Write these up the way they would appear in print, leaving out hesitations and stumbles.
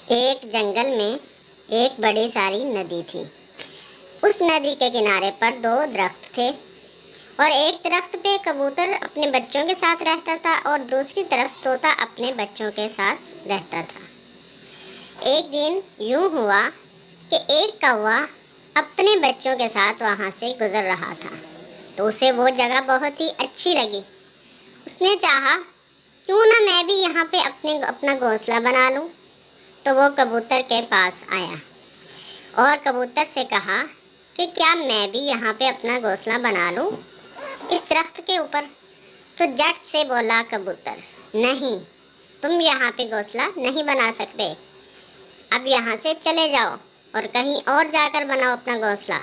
ایک جنگل میں ایک بڑی ساری ندی تھی۔ اس ندی کے کنارے پر 2 درخت تھے اور ایک درخت پہ کبوتر اپنے بچوں کے ساتھ رہتا تھا اور دوسری طرف طوطا اپنے بچوں کے ساتھ رہتا تھا۔ ایک دن یوں ہوا کہ ایک کوا اپنے بچوں کے ساتھ وہاں سے گزر رہا تھا تو اسے وہ جگہ بہت ہی اچھی لگی۔ اس نے چاہا کیوں نہ میں بھی یہاں پہ اپنا گھونسلہ بنا لوں، تو وہ کبوتر کے پاس آیا اور کبوتر سے کہا کہ کیا میں بھی یہاں پہ اپنا گھونسلہ بنا لوں اس درخت کے اوپر؟ تو جٹ سے بولا کبوتر، نہیں، تم یہاں پہ گھونسلہ نہیں بنا سکتے، اب یہاں سے چلے جاؤ اور کہیں اور جا کر بناؤ اپنا گھونسلہ۔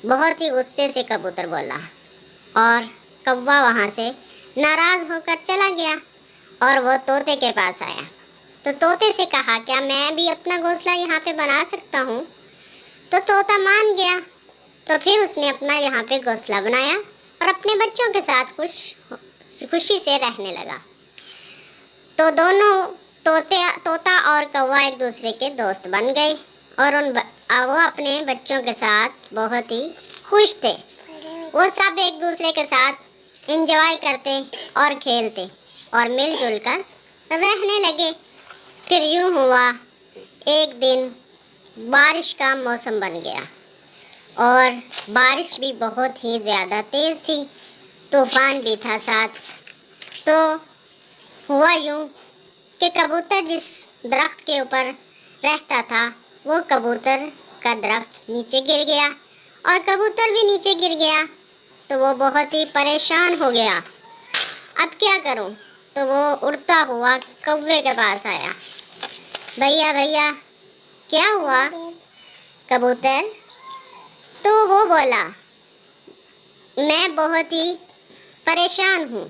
بہت ہی غصے سے کبوتر بولا اور کوا وہاں سے ناراض ہو کر چلا گیا اور وہ طوطے کے پاس آیا تو طوطے سے کہا کیا میں بھی اپنا گھونسلہ یہاں پہ بنا سکتا ہوں؟ تو طوطا مان گیا، تو پھر اس نے اپنا یہاں پہ گھونسلہ بنایا اور اپنے بچوں کے ساتھ خوشی سے رہنے لگا۔ تو دونوں طوطا اور کوا ایک دوسرے کے دوست بن گئے اور وہ اپنے بچوں کے ساتھ بہت ہی خوش تھے۔ وہ سب ایک دوسرے کے ساتھ انجوائے کرتے اور کھیلتے اور مل جل کر رہنے لگے۔ پھر یوں ہوا ایک دن بارش کا موسم بن گیا اور بارش بھی بہت ہی زیادہ تیز تھی، طوفان بھی تھا ساتھ۔ تو ہوا یوں کہ کبوتر جس درخت کے اوپر رہتا تھا وہ کبوتر کا درخت نیچے گر گیا اور کبوتر بھی نیچے گر گیا، تو وہ بہت ہی پریشان ہو گیا۔ اب کیا کروں؟ تو وہ اڑتا ہوا کوے کے پاس آیا، بھیا کیا ہوا کبوتر؟ تو وہ بولا میں بہت ہی پریشان ہوں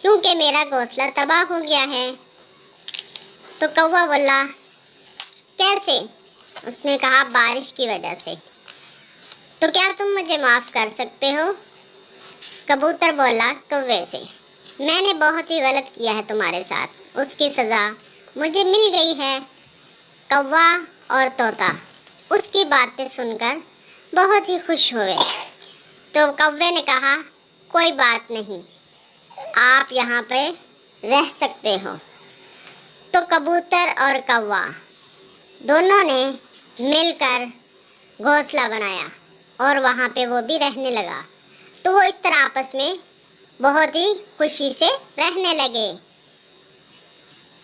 کیونکہ میرا گھونسلہ تباہ ہو گیا ہے۔ تو کوا بولا کیسے؟ اس نے کہا بارش کی وجہ سے۔ تو کیا تم مجھے معاف کر سکتے ہو؟ کبوتر بولا کوے سے، میں نے بہت ہی غلط کیا ہے تمہارے ساتھ، اس کی سزا مجھے مل گئی ہے۔ کوا اور طوطا اس کی باتیں سن کر بہت ہی خوش ہوئے۔ تو کوے نے کہا کوئی بات نہیں، آپ یہاں پہ رہ سکتے ہو۔ تو کبوتر اور کوا دونوں نے مل کر گھونسلہ بنایا اور وہاں پہ وہ بھی رہنے لگا، تو وہ اس طرح آپس میں بہت ہی خوشی سے رہنے لگے۔